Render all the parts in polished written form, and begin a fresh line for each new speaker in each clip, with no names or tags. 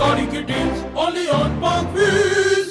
सारी की deals only on पाक व्हील्स।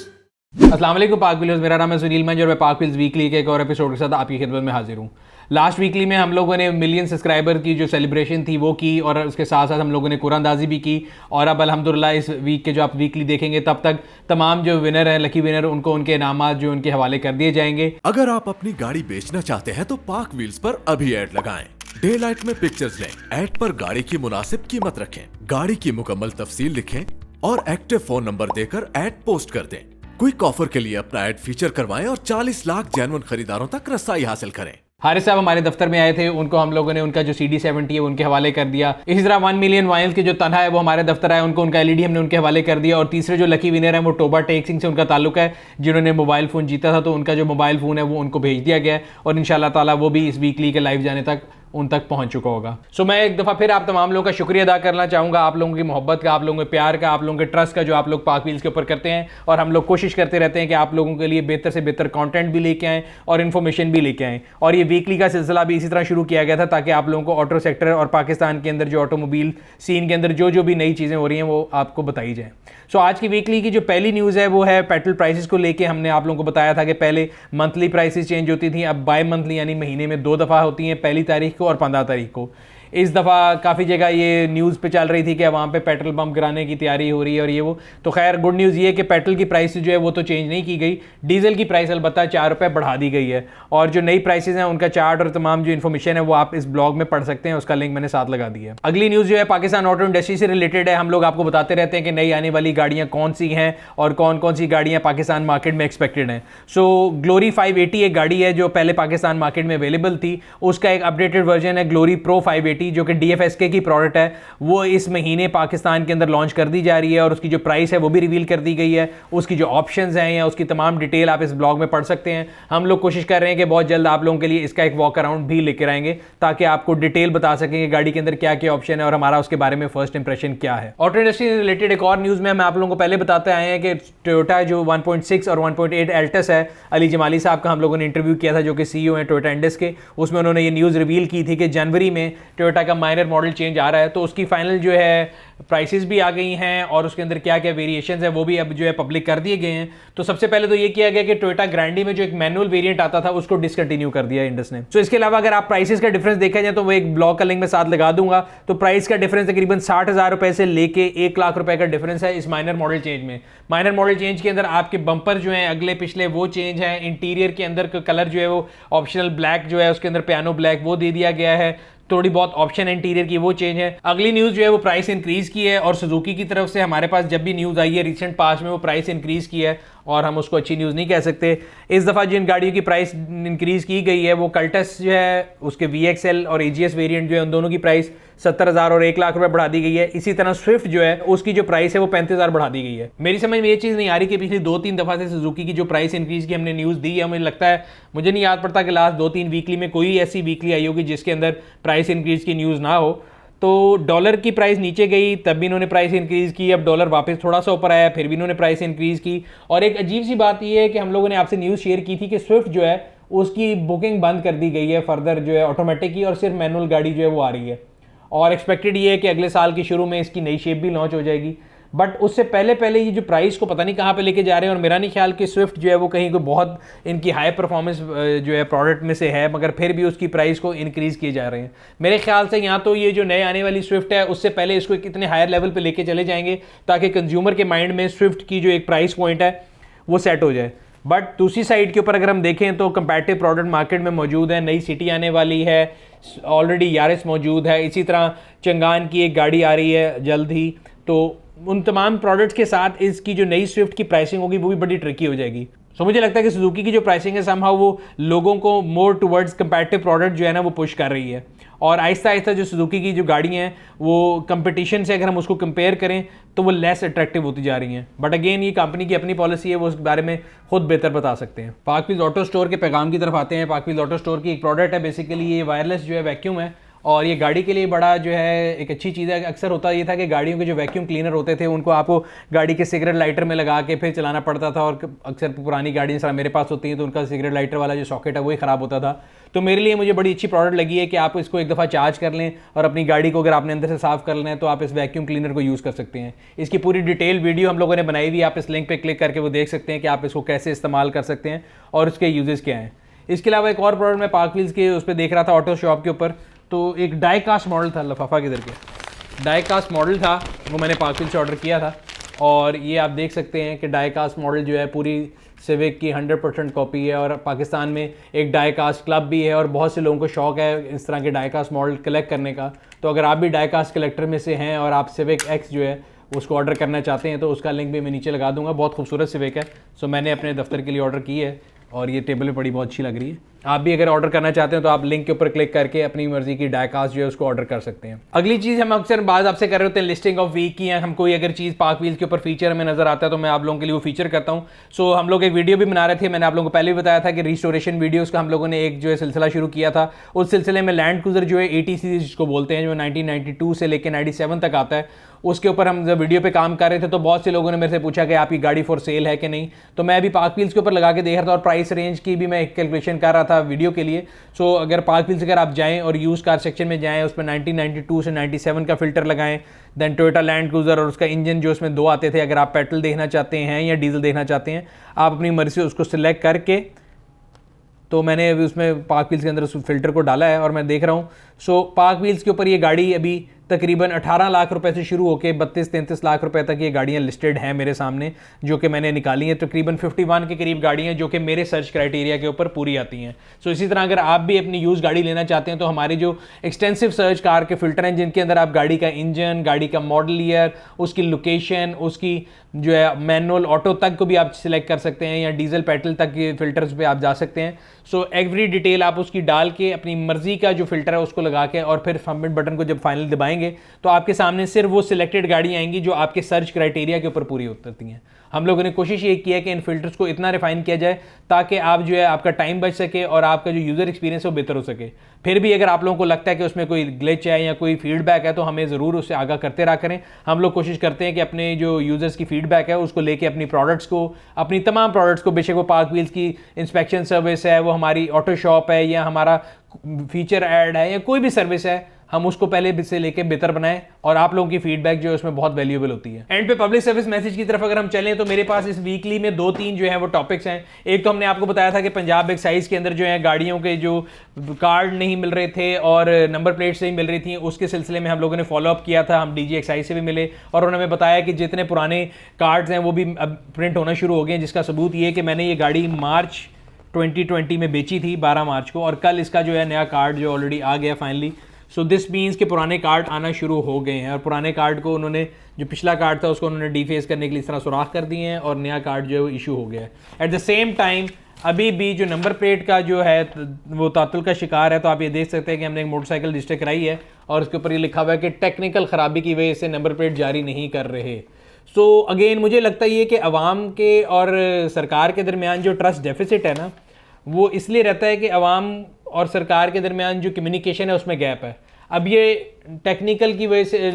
अस्सलाम वालेकुम पाक व्हील्स, मेरा नाम है सुनील मंज और मैं पाक व्हील्स वीकली के एक और एपिसोड के साथ आपकी खिदमत में हाजिर हूँ। लास्ट वीकली में हम लोगों ने मिलियन सब्सक्राइबर की जो सेलिब्रेशन थी वो की और उसके साथ साथ हम लोगों ने कुरानंदाजी भी की। और अब अल्हम्दुलिल्लाह इस वीक के जो आप वीकली देखेंगे तब तक तमाम जो विनर हैं, लकी विनर, उनको उनके इनामात जो उनके हवाले कर दिए जाएंगे।
अगर आप अपनी गाड़ी बेचना चाहते हैं तो पाक व्हील्स पर अभी ऐड लगाएं। डे लाइट में पिक्चर्स लें, ऐड पर गाड़ी की मुनासिब कीमत रखें, गाड़ी की मुकम्मल तफसील लिखें और एक्टिव फोन नंबर देकर ऐड पोस्ट कर दें। क्विक ऑफर के लिए अपना ऐड फीचर करवाएं और 40 लाख जेन्युइन खरीदारों तक रसाई हासिल करें।
हारिस साहब हमारे दफ्तर में आए थे, उनको हम लोगों ने उनका जो CD70 है उनके हवाले कर दिया। इसी तरह 1 मिलियन वाइल्स के जो तनहा है वो हमारे दफ्तर आए, उनको उनका LED हमने उनके हवाले कर दिया। और तीसरे जो लकी विनर है वो टोबा टेक सिंह से उनका ताल्लुक है, जिन्होंने मोबाइल फ़ोन जीता था, तो उनका जो मोबाइल फ़ोन है वो उनको भेज दिया गया है और इंशाल्लाह ताला वो भी इस वीकली के लाइव जाने तक उन तक पहुंच चुका होगा। सो मैं एक दफ़ा फिर आप तमाम लोगों का शुक्रिया अदा करना चाहूँगा, आप लोगों की मोहब्बत का, आप लोगों के प्यार का, आप लोगों के ट्रस्ट का, जो आप लोग पाक व्हील्स के ऊपर करते हैं। और हम लोग कोशिश करते रहते हैं कि आप लोगों के लिए बेहतर से बेहतर कंटेंट भी लेके आएँ और इन्फॉर्मेशन भी लेके आएँ। और ये वीकली का सिलसिला भी इसी तरह शुरू किया गया था ताकि आप लोगों को ऑटो सेक्टर और पाकिस्तान के अंदर जो ऑटोमोबाइल सीन के अंदर जो भी नई चीज़ें हो रही हैं वो आपको बताई जाएँ। सो आज की वीकली की जो पहली न्यूज़ है वो है पेट्रोल प्राइसेस को लेके। हमने आप लोगों को बताया था कि पहले मंथली प्राइसेस चेंज होती थी, अब बाय मंथली यानी महीने में 2 दफ़ा होती हैं, 1 तारीख को और 15 तारीख को। इस दफ़ा काफ़ी जगह ये न्यूज़ पे चल रही थी कि वहाँ पे पेट्रोल पंप गिराने की तैयारी हो रही है और ये वो। तो खैर गुड न्यूज़ ये है कि पेट्रोल की प्राइस जो है वो तो चेंज नहीं की गई, डीजल की प्राइस अलबत्ता 4 रुपये बढ़ा दी गई है। और जो नई प्राइसेस हैं उनका चार्ट और तमाम जो इन्फॉर्मेशन है वो आप इस ब्लॉग में पढ़ सकते हैं, उसका लिंक मैंने साथ लगा दिया है। अगली न्यूज़ जो है पाकिस्तान ऑटो इंडस्ट्री से रिलेटेड है। हम लोग आपको बताते रहते हैं कि नई आने वाली गाड़ियाँ कौन सी हैं और कौन कौन सी गाड़ियाँ पाकिस्तान मार्केट में एक्सपेक्टेड हैं। सो ग्लोरी 580 एक गाड़ी है जो पहले पाकिस्तान मार्केट में अवेलेबल थी, उसका एक अपडेटेड वर्जन है ग्लोरी प्रो 580 जो कि DFSK की प्रोडक्ट है। वो इस महीने पाकिस्तान के अंदर लॉन्च कर दी जा रही है और उसकी जो प्राइस है वो भी रिवील कर दी गई है। उसकी जो ऑप्शंस हैं या उसकी तमाम डिटेल आप इस ब्लॉग में पढ़ सकते हैं। हम लोग कोशिश कर रहे हैं कि बहुत जल्द आप लोगों के लिए इसका एक वॉक अराउंड भी लेकर आएंगे ताकि आपको डिटेल बता सकें कि गाड़ी के अंदर क्या क्या ऑप्शन है और हमारा उसके बारे में फर्स्ट इंप्रेशन क्या है। ऑटो इंडस्ट्री से रिलेटेड एक और न्यूज़ में हम आप लोगों को पहले बताते आए हैं कि टोयोटा जो 1.6 और 1.8 एल्टस है, अली जमाली साहब का हम लोगों ने इंटरव्यू किया था जो कि CEO हैं टोयोटा इंडस के। उसमें उन्होंने ये न्यूज़ रिवील की थी कि जनवरी में टोयोटा का माइनर मॉडल चेंज आ रहा है, तो उसकी फाइनल जो है प्राइसेस भी आ गई हैं और उसके अंदर क्या क्या वेरिएशंस है वो भी अब जो है पब्लिक कर दिए गए हैं। तो सबसे पहले तो ये किया गया कि टोयोटा ग्रैंडी में जो एक मैनुअल वेरिएंट आता था उसको डिसकंटिन्यू कर दिया इंडस ने। तो इसके अलावा अगर आप प्राइसेस का डिफरेंस देखा जाए तो वो एक ब्लॉग का लिंक में साथ लगा दूंगा। तो प्राइस का डिफरेंस तकरीबन 60,000 रुपए से लेके 1 लाख रुपए का डिफरेंस है इस माइनर मॉडल चेंज में। माइनर मॉडल चेंज के अंदर आपके बंपर जो है अगले पिछले वो चेंज है, इंटीरियर के अंदर कलर जो है वो ऑप्शनल ब्लैक जो है उसके अंदर पियानो ब्लैक वो दे दिया गया है, थोड़ी बहुत ऑप्शन है इंटीरियर की वो चेंज है। अगली न्यूज़ जो है वो प्राइस इंक्रीज की है और सुजुकी की तरफ से हमारे पास जब भी न्यूज़ आई है रिसेंट पास्ट में वो प्राइस इंक्रीज की है और हम उसको अच्छी न्यूज़ नहीं कह सकते। इस दफ़ा जिन गाड़ियों की प्राइस इंक्रीज की गई है वो कल्टस जो है उसके VXL और AGS वेरिएंट जो है उन दोनों की प्राइस 70,000 और 1 लाख रुपए बढ़ा दी गई है। इसी तरह स्विफ्ट जो है उसकी जो प्राइस है वो 35,000 बढ़ा दी गई है। मेरी समझ में ये चीज़ नहीं आ रही कि पिछली 2-3 दफ़ा से सुजुकी की जो प्राइस इंक्रीज की हमने न्यूज़ दी है, मुझे लगता है, मुझे नहीं याद पड़ता कि लास्ट 2-3 वीकली में कोई ऐसी वीकली आई होगी जिसके अंदर प्राइस इंक्रीज की न्यूज़ ना हो। तो डॉलर की प्राइस नीचे गई तब भी इन्होंने प्राइस इंक्रीज़ की, अब डॉलर वापस थोड़ा सा ऊपर आया फिर भी इन्होंने प्राइस इंक्रीज़ की। और एक अजीब सी बात यह है कि हम लोगों ने आपसे न्यूज़ शेयर की थी कि स्विफ्ट जो है उसकी बुकिंग बंद कर दी गई है फर्दर जो है ऑटोमेटिक की, और सिर्फ मैनुअल गाड़ी जो है वो आ रही है। और एक्सपेक्टेड ये है कि अगले साल के शुरू में इसकी नई शेप भी लॉन्च हो जाएगी। बट उससे पहले ये जो प्राइस को पता नहीं कहाँ पे लेके जा रहे हैं। और मेरा नहीं ख्याल कि स्विफ्ट जो है वो कहीं कोई बहुत इनकी हाई परफॉर्मेंस जो है प्रोडक्ट में से है, मगर फिर भी उसकी प्राइस को इंक्रीज़ किए जा रहे हैं। मेरे ख्याल से यहाँ तो ये जो नए आने वाली स्विफ्ट है उससे पहले इसको कितने हायर लेवल पे लेके चले जाएंगे ताकि कंज्यूमर के माइंड में स्विफ्ट की जो एक प्राइस पॉइंट है वो सेट हो जाए। बट दूसरी साइड के ऊपर अगर हम देखें तो कंपैरेटिव प्रोडक्ट मार्केट में मौजूद है, नई सिटी आने वाली है, ऑलरेडी यारिस मौजूद है, इसी तरह चंगान की एक गाड़ी आ रही है जल्द ही। तो उन तमाम प्रोडक्ट्स के साथ इसकी जो नई स्विफ्ट की प्राइसिंग होगी वो भी बड़ी ट्रिकी हो जाएगी। सो मुझे लगता है कि सुजुकी की जो प्राइसिंग है समहाउ वो लोगों को मोर टुवर्ड्स कंपैरेटिव प्रोडक्ट जो है ना वो पुश कर रही है। और आहिस्ता आहिस्ता जो सुजुकी की जो गाड़ियाँ हैं वो कंपटीशन से अगर हम उसको कंपेयर करें तो वो लेस अट्रैक्टिव होती जा रही हैं। बट अगेन ये कंपनी की अपनी पॉलिसी है, वो उस बारे में खुद बेहतर बता सकते हैं। पाक व्हील्स ऑटो स्टोर के पैगाम की तरफ आते हैं। पाक व्हील्स ऑटो स्टोर की एक प्रोडक्ट है, बेसिकली ये वायरलेस जो है वैक्यूम है और ये गाड़ी के लिए बड़ा जो है एक अच्छी चीज़ है। अक्सर होता ये था कि गाड़ियों के जो वैक्यूम क्लीनर होते थे उनको आपको गाड़ी के सिगरेट लाइटर में लगा के फिर चलाना पड़ता था, और अक्सर पुरानी गाड़ी जैसा मेरे पास होती हैं तो उनका सिगरेट लाइटर वाला जो सॉकेट है वही ख़राब होता था। तो मेरे लिए मुझे बड़ी अच्छी प्रोडक्ट लगी है कि आप इसको एक दफ़ा चार्ज कर लें और अपनी गाड़ी को अगर आपने अंदर से साफ़ कर लेना है तो आप इस वैक्यूम क्लीनर को यूज़ कर सकते हैं। इसकी पूरी डिटेल वीडियो हम लोगों ने बनाई हुई है, आप इस लिंक पे क्लिक करके वो देख सकते हैं कि आप इसको कैसे इस्तेमाल कर सकते हैं और उसके यूजेस क्या हैं। इसके अलावा एक और प्रोडक्ट मैं पार्क व्हील्स के उस पर देख रहा था ऑटो शॉप के ऊपर, तो एक डाई कास्ट मॉडल था, लफाफा किधर के डाई कास्ट मॉडल था, वो मैंने पार्क व्हील्स से ऑर्डर किया था। और ये आप देख सकते हैं कि डाई कास्ट मॉडल जो है पूरी सिविक की 100% कॉपी है, और पाकिस्तान में एक डाई कास्ट क्लब भी है और बहुत से लोगों को शौक है इस तरह के डाई कास्ट मॉडल कलेक्ट करने का। तो अगर आप भी डाई कास्ट कलेक्टर में से हैं और आप सिविक एक्स जो है उसको ऑर्डर करना चाहते हैं तो उसका लिंक भी मैं नीचे लगा दूंगा। बहुत खूबसूरत सिविक है, सो मैंने अपने दफ्तर के लिए ऑर्डर की है और ये टेबल पे पड़ी बहुत अच्छी लग रही है। आप भी अगर ऑर्डर करना चाहते हैं तो आप लिंक के ऊपर क्लिक करके अपनी मर्जी की डाई कास्ट जो है उसको ऑर्डर कर सकते हैं। अगली चीज़ हम अक्सर बात आपसे कर रहे होते हैं लिस्टिंग ऑफ वीक की, हम कोई अगर चीज़ पार्क व्हील्स के ऊपर फीचर हमें नजर आता है तो मैं आप लोगों के लिए वो फीचर करता हूँ। सो हम लोग एक वीडियो भी बना रहे थे, मैंने आप लोगों को पहले भी बताया था कि रिस्टोरेशन वीडियोज़ का हम लोगों ने एक जो है सिलसिला शुरू किया था। उस सिलसिले में लैंड क्रूजर जो है 80 सीरीज जिसको बोलते हैं, जो 1992 से लेकर 97 तक आता है, उसके ऊपर हम जब वीडियो पे काम कर रहे थे तो बहुत से लोगों ने मेरे से पूछा कि आपकी गाड़ी फॉर सेल है कि नहीं। तो मैं अभी पार्क व्हील्स के ऊपर लगा के देख रहा था और प्राइस रेंज की भी मैं एक कैलकुलेशन कर रहा था वीडियो के लिए। सो अगर पार्क व्हील्स अगर आप जाएं और यूज़ कार सेक्शन में जाएं, उसमें 1992 से 97 का फिल्टर लगाएं, देन टोयोटा लैंड क्रूजर और उसका इंजन जो उसमें 2 आते थे, अगर आप पेट्रोल देखना चाहते हैं या डीजल देखना चाहते हैं आप अपनी मर्जी से उसको सिलेक्ट करके, तो मैंने अभी उसमें पार्क व्हील्स के अंदर उस फिल्टर को डाला है और मैं देख रहा हूँ। सो पार्क व्हील्स के ऊपर ये गाड़ी अभी तकरीबन 18 लाख रुपए से शुरू होकर 32-33 लाख रुपए तक ये गाड़ियाँ लिस्टेड हैं मेरे सामने, जो कि मैंने निकाली हैं। तकरीबन 51 के करीब गाड़ियाँ जो कि मेरे सर्च क्राइटेरिया के ऊपर पूरी आती हैं। सो इसी तरह अगर आप भी अपनी यूज़ गाड़ी लेना चाहते हैं तो हमारी जो एक्सटेंसिव सर्च कार के फिल्टर हैं जिनके अंदर आप गाड़ी का इंजन, गाड़ी का मॉडल ईयर, उसकी लोकेशन, उसकी जो है मैनुअल ऑटो तक को भी आप सिलेक्ट कर सकते हैं या डीजल पेट्रोल तक के फिल्टर्स पे आप जा सकते हैं। सो एवरी डिटेल आप उसकी डाल के अपनी मर्जी का जो फिल्टर है उसको लगा के और फिर सबमिट बटन को जब फाइनल दबाएंगे तो आपके सामने सिर्फ वो सिलेक्टेड गाड़ी आएंगी जो आपके सर्च क्राइटेरिया के ऊपर पूरी उतरती हैं। हम लोगों ने कोशिश ये की है कि इन फिल्टर्स को इतना रिफाइन किया जाए ताकि आप जो है आपका टाइम बच सके और आपका जो यूज़र एक्सपीरियंस है वो बेहतर हो सके। फिर भी अगर आप लोगों को लगता है कि उसमें कोई ग्लिच है या कोई फीडबैक है तो हमें ज़रूर उससे आगाह करते रहा करें। हम लोग कोशिश करते हैं कि अपने जो यूज़र्स की फीडबैक है उसको लेके अपनी प्रोडक्ट्स को, अपनी तमाम प्रोडक्ट्स को, बेशक वो पार्क व्हील्स की इंस्पेक्शन सर्विस है, वो हमारी ऑटो शॉप है या हमारा फीचर ऐड है या कोई भी सर्विस है, हम उसको पहले से लेके बेहतर बनाएं और आप लोगों की फीडबैक जो है उसमें बहुत वैल्यूएबल होती है। एंड पे पब्लिक सर्विस मैसेज की तरफ अगर हम चलें तो मेरे पास इस वीकली में 2-3 जो है वो टॉपिक्स हैं। एक तो हमने आपको बताया था कि पंजाब एक्साइज के अंदर जो है गाड़ियों के जो कार्ड नहीं मिल रहे थे और नंबर प्लेट्स नहीं मिल रही थी, उसके सिलसिले में हम लोगों ने फॉलोअप किया था। हम डीजी एक्साइज से भी मिले और उन्होंने हमें बताया कि जितने पुराने कार्ड्स हैं वो भी अब प्रिंट होना शुरू हो गए हैं, जिसका सबूत ये है कि मैंने ये गाड़ी मार्च 2020 में बेची थी 12 मार्च को और कल इसका जो है नया कार्ड जो ऑलरेडी आ गया फाइनली। सो दिस मीन्स के पुराने कार्ड आना शुरू हो गए हैं और पुराने कार्ड को उन्होंने, जो पिछला कार्ड था उसको उन्होंने डीफेस करने के लिए इस तरह सुराख कर दिए हैं और नया कार्ड जो है वो इशू हो गया है। एट द सेम टाइम अभी भी जो नंबर प्लेट का जो है वो तातुल का शिकार है। तो आप ये देख सकते हैं कि हमने एक मोटरसाइकिल रजिस्टर कराई है और उसके ऊपर ये लिखा हुआ है कि टेक्निकल ख़राबी की वजह से नंबर प्लेट जारी नहीं कर रहे। सो अगेन मुझे लगता है ये कि अवाम के और सरकार के दरमियान जो ट्रस्ट डेफिसिट है ना, वो इसलिए रहता है कि अवाम और सरकार के दरमियान जो कम्युनिकेशन है उसमें गैप है। अब ये टेक्निकल की वजह से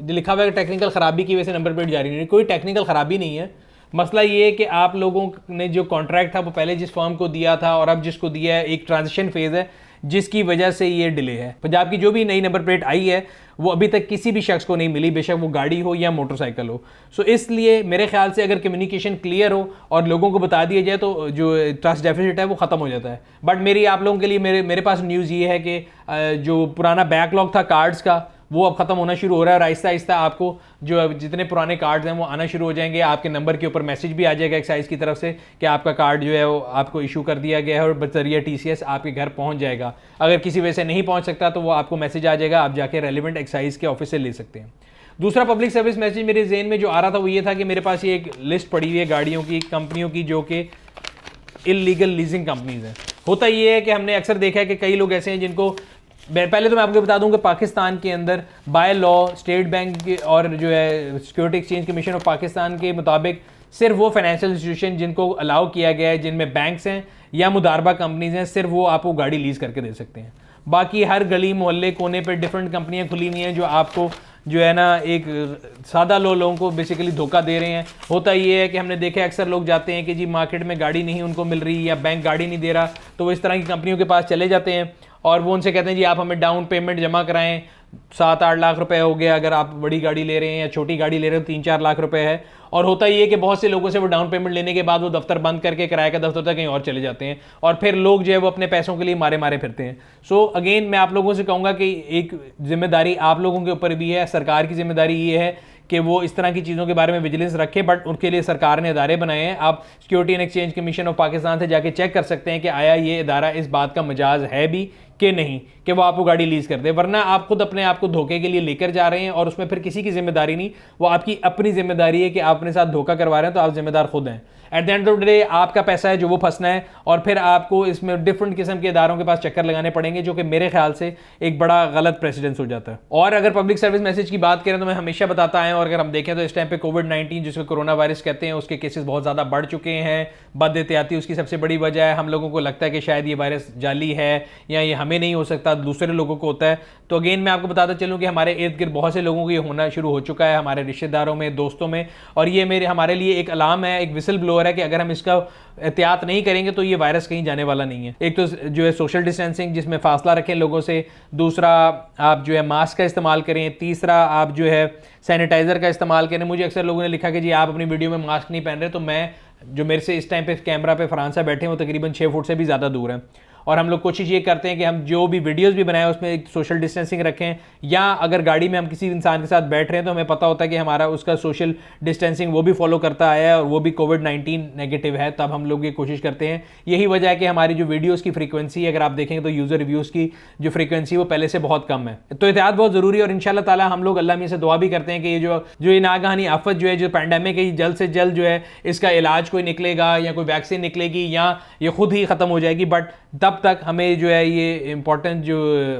लिखा हुआ है, टेक्निकल ख़राबी की वजह से नंबर प्लेट जारी नहीं, कोई टेक्निकल ख़राबी नहीं है। मसला ये है कि आप लोगों ने जो कॉन्ट्रैक्ट था वो पहले जिस फर्म को दिया था और अब जिसको दिया है, एक ट्रांजिशन फेज़ है जिसकी वजह से ये डिले है। पंजाब की जो भी नई नंबर प्लेट आई है वो अभी तक किसी भी शख्स को नहीं मिली, बेशक वो गाड़ी हो या मोटरसाइकिल हो। सो इसलिए मेरे ख्याल से अगर कम्युनिकेशन क्लियर हो और लोगों को बता दिया जाए तो जो ट्रस्ट डेफिसिट है वो ख़त्म हो जाता है। बट मेरी आप लोगों के लिए मेरे पास न्यूज़ ये है कि जो पुराना बैकलॉग था कार्ड्स का वो अब ख़त्म होना शुरू हो रहा है और आहिस्ता आहिस्ता आपको जो जितने पुराने कार्ड्स हैं वो आना शुरू हो जाएंगे। आपके नंबर के ऊपर मैसेज भी आ जाएगा एक्साइज की तरफ से कि आपका कार्ड जो है वो आपको इशू कर दिया गया है और बजरिया TCS आपके घर पहुंच जाएगा। अगर किसी वजह से नहीं पहुंच सकता तो वो आपको मैसेज आ जाएगा, आप जाके रेलिवेंट एक्साइज के ऑफिस से ले सकते हैं। दूसरा पब्लिक सर्विस मैसेज मेरे जेहन में जो आ रहा था वो ये था कि मेरे पास ये एक लिस्ट पड़ी हुई है गाड़ियों की, कंपनियों की जो कि इलीगल लीजिंग कंपनीज हैं। होता ये है कि हमने अक्सर देखा है कि कई लोग ऐसे हैं जिनको, पहले तो मैं आपको बता दूं कि पाकिस्तान के अंदर बाय लॉ स्टेट बैंक और जो है security exchange commission of Pakistan के मुताबिक सिर्फ वो फाइनेंशियल इंस्टीट्यूशन जिनको अलाउ किया गया है, जिनमें बैंक्स हैं या मुदारबा कंपनीज हैं, सिर्फ वो आपको गाड़ी लीज करके दे सकते हैं। बाकी हर गली मोहल्ले कोने पे डिफरेंट कंपनियां खुली हुई हैं जो आपको जो है ना एक सादा लोगों को बेसिकली धोखा दे रहे हैं। होता ये है कि हमने देखा अक्सर लोग जाते हैं कि जी मार्केट में गाड़ी नहीं उनको मिल रही या बैंक गाड़ी नहीं दे रहा, तो वो इस तरह की कंपनियों के पास चले जाते हैं और वो उनसे कहते हैं जी आप हमें डाउन पेमेंट जमा कराएं, 7-8 लाख रुपए हो गया अगर आप बड़ी गाड़ी ले रहे हैं, या छोटी गाड़ी ले रहे हो 3-4 लाख रुपए है। और होता ये है कि बहुत से लोगों से वो डाउन पेमेंट लेने के बाद वो दफ्तर बंद करके किराए का दफ्तर तक कहीं और चले जाते हैं और फिर लोग जो है वो अपने पैसों के लिए मारे मारे फिरते हैं। सो अगेन मैं आप लोगों से कहूँगा कि एक जिम्मेदारी आप लोगों के ऊपर भी है, सरकार की जिम्मेदारी ये है कि वो इस तरह की चीज़ों के बारे में विजिलेंस रखे, बट उनके लिए सरकार ने इदारे बनाए हैं। आप security and exchange commission of Pakistan से जाके चेक कर सकते हैं कि आया ये इदारा इस बात का मजाज है भी कि नहीं कि वो आपको गाड़ी लीज कर दे, वरना आप खुद अपने आप को धोखे के लिए लेकर जा रहे हैं और उसमें फिर किसी की जिम्मेदारी नहीं, वो आपकी अपनी जिम्मेदारी है कि आप अपने साथ धोखा करवा रहे हैं, तो आप जिम्मेदार खुद हैं। At the end of the day आपका पैसा है जो वो फंसना है और फिर आपको इसमें डिफरेंट किस्म के इदारों के पास चक्कर लगाने पड़ेंगे, जो कि मेरे ख्याल से एक बड़ा गलत प्रेसिडेंस हो जाता है। और अगर पब्लिक सर्विस मैसेज की बात करें तो मैं हमेशा बताता आया हूं, और अगर हम देखें तो इस टाइम पे कोविड-19 जिसको कोरोना वायरस कहते हैं उसके केसेस बहुत ज़्यादा बढ़ चुके हैं। बद एहतियाती उसकी सबसे बड़ी वजह है, हम लोगों को लगता है कि शायद ये वायरस जाली है या ये हमें नहीं हो सकता, दूसरे लोगों को होता है। तो अगेन मैं आपको बताता चलूँ कि हमारे इर्द गिर्द बहुत से लोगों को ये होना शुरू हो चुका है, हमारे रिश्तेदारों में, दोस्तों में, और ये हमारे लिए एक अलार्म है, एक विसल ब्लोअर है कि अगर हम इसका एहतियात नहीं करेंगे तो ये वायरस कहीं जाने वाला नहीं है। एक तो जो है सोशल डिस्टेंसिंग जिसमें फासला रखें लोगों से, दूसरा आप जो है मास्क का इस्तेमाल करें, तीसरा आप जो है सैनिटाइजर का इस्तेमाल करें। मुझे अक्सर लोगों ने लिखा कि जी आप अपनी वीडियो में मास्क नहीं पहन रहे, तो मैं जो मेरे से इस टाइम पे कैमरा पे फरहान साहब बैठे हैं वो तकरीबन 6 फुट से भी ज़्यादा दूर हैं, और हम लोग कोशिश ये करते हैं कि हम जो भी वीडियोस भी बनाएं उसमें एक सोशल डिस्टेंसिंग रखें, या अगर गाड़ी में हम किसी इंसान के साथ बैठ रहे हैं तो हमें पता होता है कि हमारा उसका सोशल डिस्टेंसिंग वो भी फॉलो करता आया है और वो भी कोविड-19 नेगेटिव है, तब हम लोग ये कोशिश करते हैं। यही वजह है कि हमारी जो वीडियोज़ की फ्रीक्वेंसी अगर आप देखेंगे तो यूज़र रिव्यूज़ की जो फ्रीक्वेंसी वो पहले से बहुत कम है। तो एहतियात बहुत ज़रूरी है और इंशाल्लाह ताला हम लोग अल्लाह में से दुआ भी करते हैं कि ये जो ये नागहानी आफत जो है, जो पैंडेमिक है, जल्द से जल्द जो है इसका इलाज कोई निकलेगा या कोई वैक्सीन निकलेगी या ये खुद ही ख़त्म हो जाएगी, बट तब तक हमें जो है ये इंपॉर्टेंट जो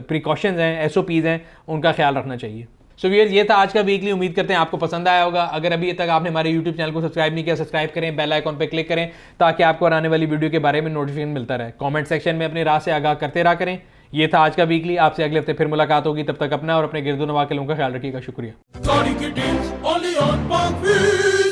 प्रिकॉशंस हैं, SOPs हैं, उनका ख्याल रखना चाहिए। सो व्यूअर्स, ये था आज का वीकली। उम्मीद करते हैं आपको पसंद आया होगा। अगर अभी तक आपने हमारे YouTube चैनल को सब्सक्राइब नहीं किया, सब्सक्राइब करें, बेल आइकॉन पे क्लिक करें ताकि आपको आने वाली वीडियो के बारे में नोटिफिकेशन मिलता रहे। कमेंट सेक्शन में अपनी राय से आगाह करते रहा करें। ये था आज का वीकली। आपसे अगले हफ्ते फिर मुलाकात होगी, तब तक अपना और अपने गिरदो नवा के लोगों का ख्याल रखिएगा। शुक्रिया।
गाड़ी की deals only on Park Wheels.